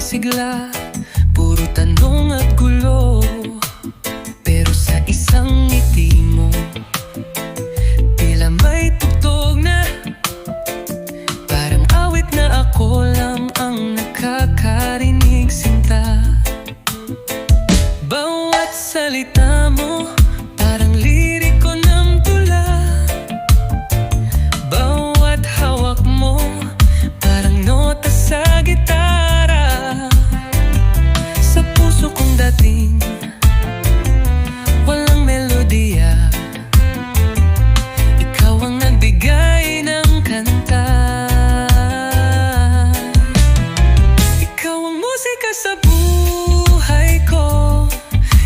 sigla, puro tanong at gulo. Pero sa isang ngiti mo, tila may tugtog na, parang awit na ako lang ang nakakarinig, sinta. Bawat salita mo, parang liriko ng tula. Bawat hawak mo, parang nota sa gitara. Sa puso kong dating walang melodiya, ikaw ang nagbigay ng kanta. Ikaw ang musika sa buhay ko,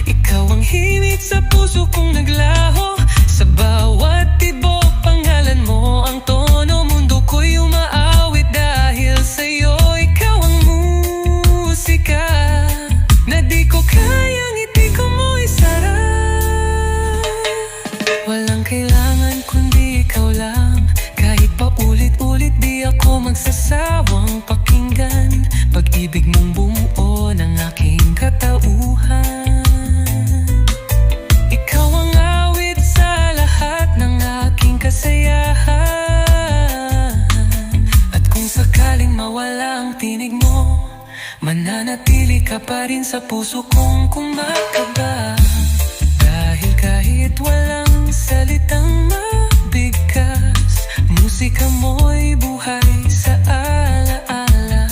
ikaw ang himig sa puso kong naglaho. Sa bawat tibok pangalan mo ang tono, mundo ko'y umaawit dahil sa'yo. Ikaw ang musika na di ko kayang itikom mo isara. Walang kailangan kundi ikaw lang, kahit pa ulit-ulit di ako magsasawang pakinggan. Pag-ibig mong bumuo ng aking katauhan, ikaw ang awit sa lahat ng aking kasayahan. At kung sakaling mawala ang tinig mo, mananatili ka pa rin sa puso kong kumakaba. Dahil kahit walang salitang mabigkas, musika mo'y buhay sa alaala.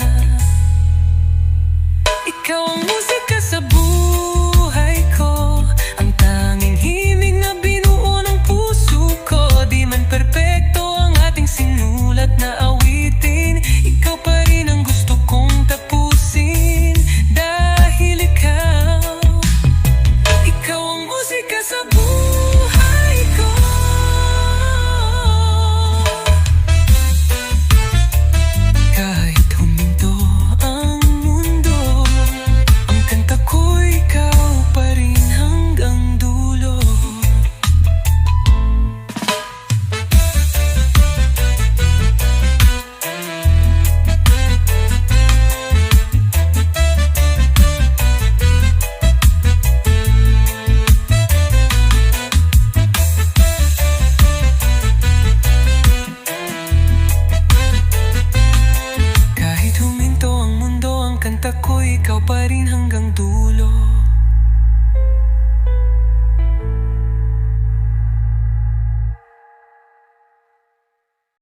Ikaw ang musika sa buhay ko, ang tanging himig na binuo ng puso ko. Di man perpekto ang ating sinulat na awitin, ikaw pa rin ang gusto kong tapusin. Dahil ikaw ang musika sa buhay ko. Kahit huminto ang mundo, ang kanta ko'y ikaw pa rin hanggang dulo. Kahit huminto ang mundo, ang kanta ko'y ikaw pa rin hanggang dulo.